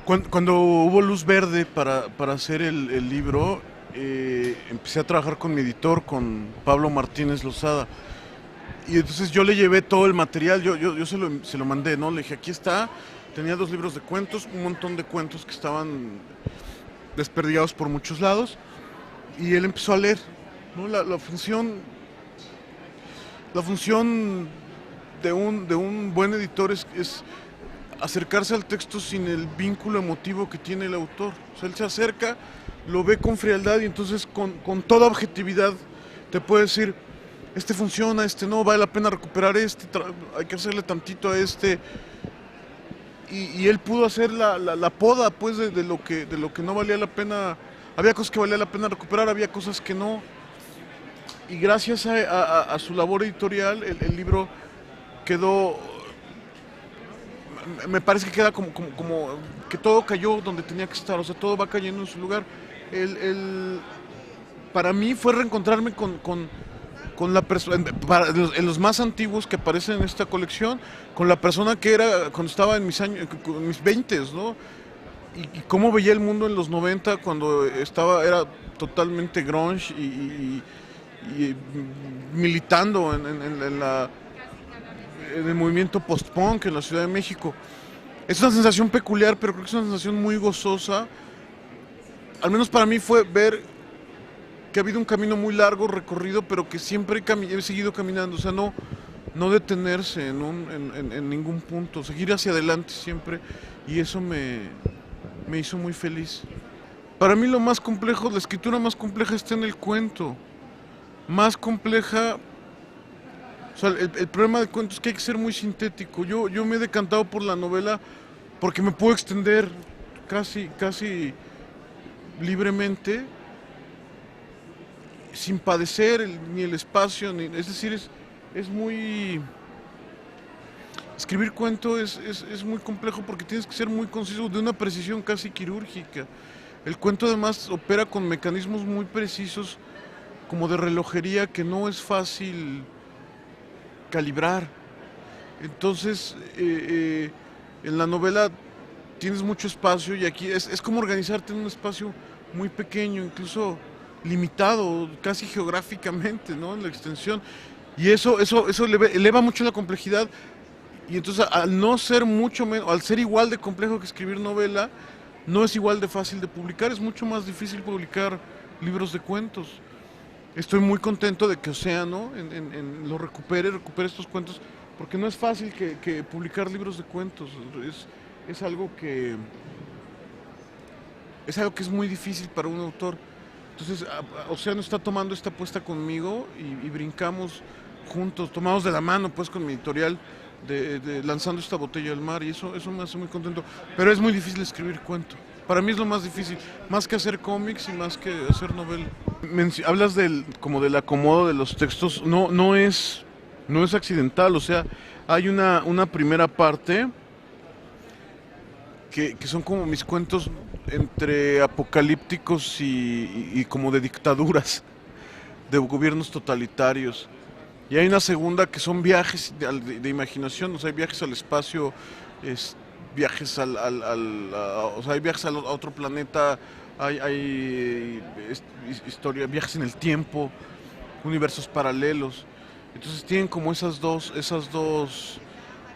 Cuando hubo luz verde para hacer el libro, empecé a trabajar con mi editor, con Pablo Martínez Lozada. Y entonces yo le llevé todo el material, yo se lo mandé, ¿no? Le dije, aquí está, tenía 2 libros de cuentos, un montón de cuentos que estaban desperdigados por muchos lados, y él empezó a leer, ¿no? La función de un buen editor es acercarse al texto sin el vínculo emotivo que tiene el autor. O sea, él se acerca, lo ve con frialdad y entonces con toda objetividad te puede decir, este funciona, este no, vale la pena recuperar este, hay que hacerle tantito a este. Y él pudo hacer la poda pues de lo que no valía la pena. Había cosas que valía la pena recuperar, había cosas que no. Y gracias a su labor editorial, el libro quedó, me parece que queda como que todo cayó donde tenía que estar, o sea, todo va cayendo en su lugar. Para mí fue reencontrarme con la persona, en los más antiguos que aparecen en esta colección, con la persona que era cuando estaba en mis años, en mis 20, ¿no? Y cómo veía el mundo en los 90 cuando era totalmente grunge y militando en el movimiento post-punk en la Ciudad de México. Es una sensación peculiar, pero creo que es una sensación muy gozosa. Al menos para mí fue ver que ha habido un camino muy largo recorrido, pero que siempre he seguido caminando. O sea, no detenerse en ningún punto, seguir hacia adelante siempre. Y eso me hizo muy feliz. Para mí lo más complejo, la escritura más compleja está en el cuento. Más compleja. O sea, el problema del cuento es que hay que ser muy sintético. Yo me he decantado por la novela porque me puedo extender casi libremente, sin padecer ni el espacio, es decir, es muy... Escribir cuento es muy complejo porque tienes que ser muy conciso, de una precisión casi quirúrgica. El cuento además opera con mecanismos muy precisos, como de relojería, que no es fácil calibrar. Entonces, en la novela tienes mucho espacio y aquí es como organizarte en un espacio muy pequeño, incluso limitado, casi geográficamente, ¿no? En la extensión. Y eso eleva mucho la complejidad. Y entonces, al no ser mucho menos, al ser igual de complejo que escribir novela, no es igual de fácil de publicar. Es mucho más difícil publicar libros de cuentos. Estoy muy contento de que Océano lo recupere estos cuentos, porque no es fácil que publicar libros de cuentos. Es algo que es algo que es muy difícil para un autor. Entonces, Océano está tomando esta apuesta conmigo y brincamos juntos, tomados de la mano, pues, con mi editorial, lanzando esta botella al mar, y eso me hace muy contento. Pero es muy difícil escribir cuento. Para mí es lo más difícil, más que hacer cómics y más que hacer novela. Hablas como del acomodo de los textos, no es accidental, o sea, hay una primera parte que son como mis cuentos entre apocalípticos y como de dictaduras, de gobiernos totalitarios. Y hay una segunda que son viajes de imaginación, o sea, hay viajes al espacio, es, viajes o sea, hay viajes a otro planeta, hay historia, viajes en el tiempo, universos paralelos. Entonces tienen como esas dos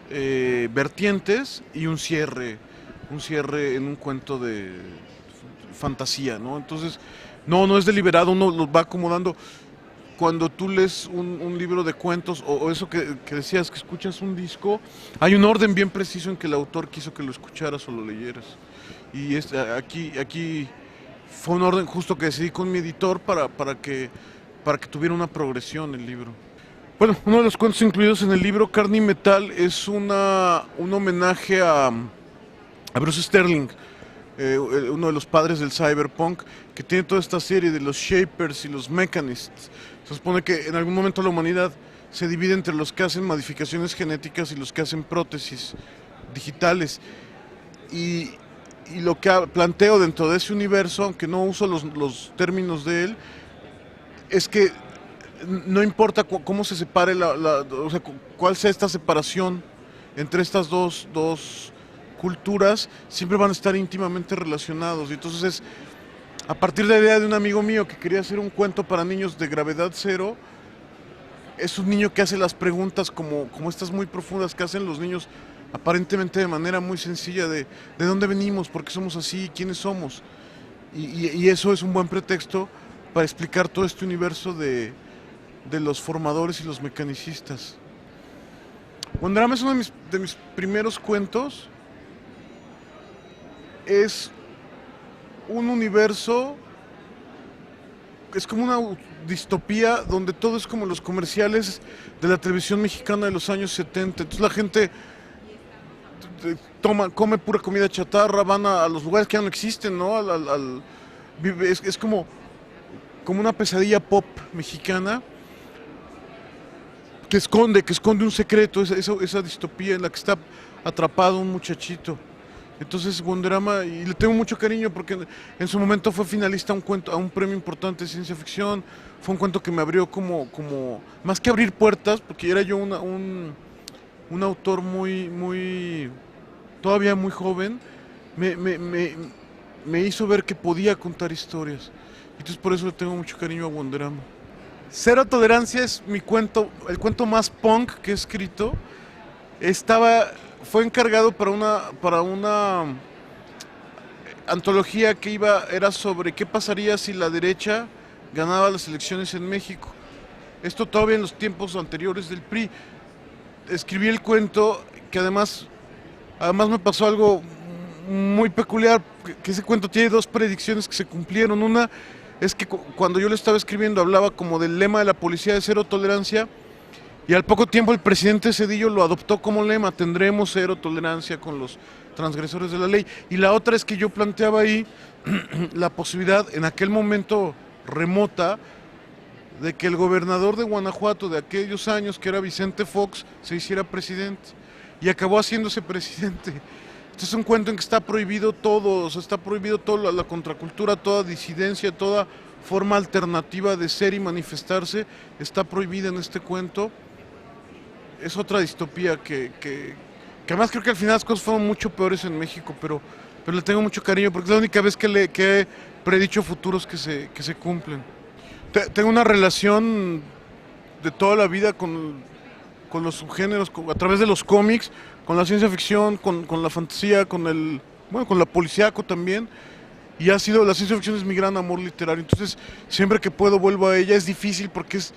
vertientes y un cierre en un cuento de fantasía, ¿no? Entonces, no es deliberado, uno los va acomodando. Cuando tú lees un libro de cuentos, o eso que decías, que escuchas un disco, hay un orden bien preciso en que el autor quiso que lo escucharas o lo leyeras. Y aquí fue un orden justo que decidí con mi editor para que tuviera una progresión el libro. Bueno, uno de los cuentos incluidos en el libro, Carne y Metal, es un homenaje a Bruce Sterling, uno de los padres del cyberpunk, que tiene toda esta serie de los Shapers y los Mechanists. Se supone que en algún momento la humanidad se divide entre los que hacen modificaciones genéticas y los que hacen prótesis digitales. Y, y lo que planteo dentro de ese universo, aunque no uso los términos de él, es que no importa cómo se separe, o sea, cuál sea esta separación entre estas dos culturas siempre van a estar íntimamente relacionados. Y entonces a partir de la idea de un amigo mío que quería hacer un cuento para niños de gravedad cero, es un niño que hace las preguntas como estas muy profundas que hacen los niños aparentemente de manera muy sencilla de dónde venimos, por qué somos así, quiénes somos. Y eso es un buen pretexto para explicar todo este universo de los formadores y los mecanicistas. Wonderama es uno de mis primeros cuentos. Es un universo, es como una distopía donde todo es como los comerciales de la televisión mexicana de los años 70. Entonces la gente come pura comida chatarra, van a los lugares que ya no existen, ¿no? Es como una pesadilla pop mexicana que esconde un secreto, esa distopía en la que está atrapado un muchachito. Entonces Wonderama, y le tengo mucho cariño porque en su momento fue finalista a un premio importante de ciencia ficción. Fue un cuento que me abrió más que abrir puertas, porque era yo un autor todavía muy joven, me hizo ver que podía contar historias. Entonces por eso le tengo mucho cariño a Wonderama. Cero Tolerancia es el cuento más punk que he escrito. Fue encargado para una antología era sobre qué pasaría si la derecha ganaba las elecciones en México. Esto todavía en los tiempos anteriores del PRI. Escribí el cuento que además me pasó algo muy peculiar, que ese cuento tiene dos predicciones que se cumplieron. Una es que cuando yo lo estaba escribiendo hablaba como del lema de la policía de cero tolerancia, y al poco tiempo el presidente Zedillo lo adoptó como lema: tendremos cero tolerancia con los transgresores de la ley. Y la otra es que yo planteaba ahí la posibilidad, en aquel momento remota, de que el gobernador de Guanajuato de aquellos años, que era Vicente Fox, se hiciera presidente. Y acabó haciéndose presidente. Este es un cuento en que está prohibido todo, o sea, está prohibido toda la contracultura, toda disidencia, toda forma alternativa de ser y manifestarse, está prohibida en este cuento. Es otra distopía que además creo que al final las cosas fueron mucho peores en México, pero le tengo mucho cariño porque es la única vez que he predicho futuros que se cumplen. Tengo una relación de toda la vida con los subgéneros, a través de los cómics, con la ciencia ficción, con la fantasía, con la policíaco también. Y la ciencia ficción es mi gran amor literario. Entonces, siempre que puedo vuelvo a ella. Es difícil porque es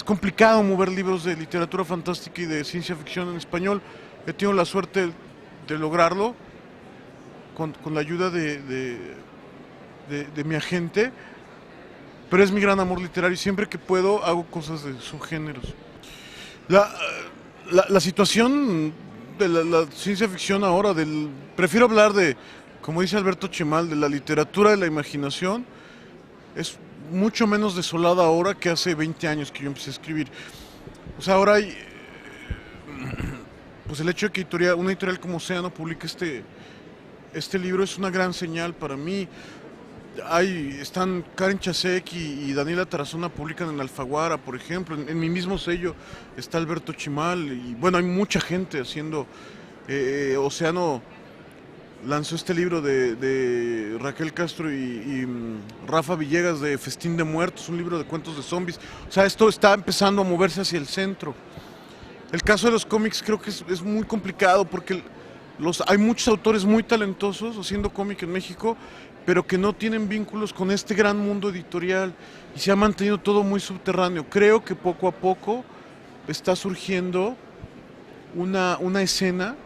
complicado mover libros de literatura fantástica y de ciencia ficción en español. He tenido la suerte de lograrlo con la ayuda de mi agente. Pero es mi gran amor literario y siempre que puedo hago cosas de subgéneros. La situación de la ciencia ficción ahora, prefiero hablar como dice Alberto Chimal, de la literatura de la imaginación. Es mucho menos desolada ahora que hace 20 años que yo empecé a escribir. O sea, ahora pues el hecho de que una editorial como Océano publique este libro es una gran señal para mí. Están Karen Chasek y Daniela Tarazona, publican en Alfaguara, por ejemplo. En mi mismo sello está Alberto Chimal y bueno, hay mucha gente haciendo. Océano lanzó este libro de Raquel Castro y Rafa Villegas, de Festín de Muertos, un libro de cuentos de zombies. O sea, esto está empezando a moverse hacia el centro. El caso de los cómics creo que es muy complicado porque hay muchos autores muy talentosos haciendo cómic en México, pero que no tienen vínculos con este gran mundo editorial y se ha mantenido todo muy subterráneo. Creo que poco a poco está surgiendo una escena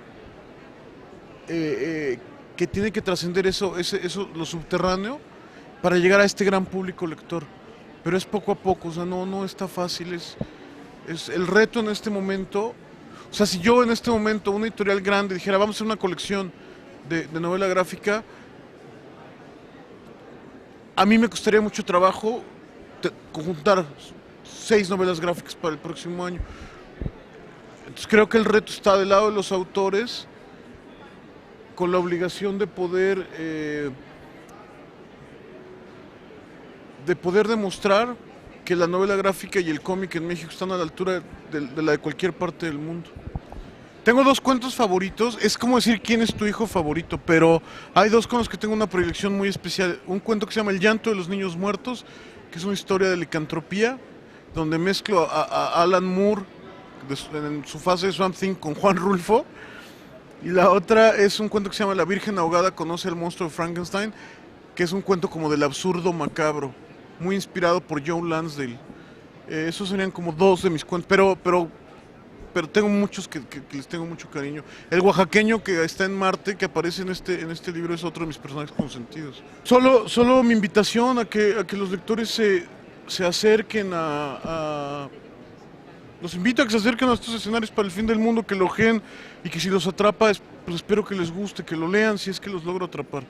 que tiene que trascender eso, lo subterráneo, para llegar a este gran público lector. Pero es poco a poco, o sea, no está fácil, es el reto en este momento. O sea, si yo en este momento, una editorial grande, dijera, vamos a hacer una colección de novela gráfica, a mí me costaría mucho trabajo conjuntar 6 novelas gráficas para el próximo año. Entonces creo que el reto está del lado de los autores, con la obligación de poder demostrar que la novela gráfica y el cómic en México están a la altura de la de cualquier parte del mundo. Tengo dos cuentos favoritos, es como decir quién es tu hijo favorito, pero hay dos con los que tengo una predilección muy especial. Un cuento que se llama El llanto de los niños muertos, que es una historia de licantropía, donde mezclo a Alan Moore en su fase de Swamp Thing con Juan Rulfo. Y la otra es un cuento que se llama La Virgen Ahogada conoce al monstruo de Frankenstein, que es un cuento como del absurdo macabro, muy inspirado por Joe Lansdale. Esos serían como dos de mis cuentos, pero tengo muchos que les tengo mucho cariño. El oaxaqueño que está en Marte, que aparece en este libro, es otro de mis personajes consentidos. Solo mi invitación a que los lectores se acerquen los invito a que se acerquen a estos escenarios para el fin del mundo, que lo ojeen y que si los atrapa, pues espero que les guste, que lo lean si es que los logro atrapar.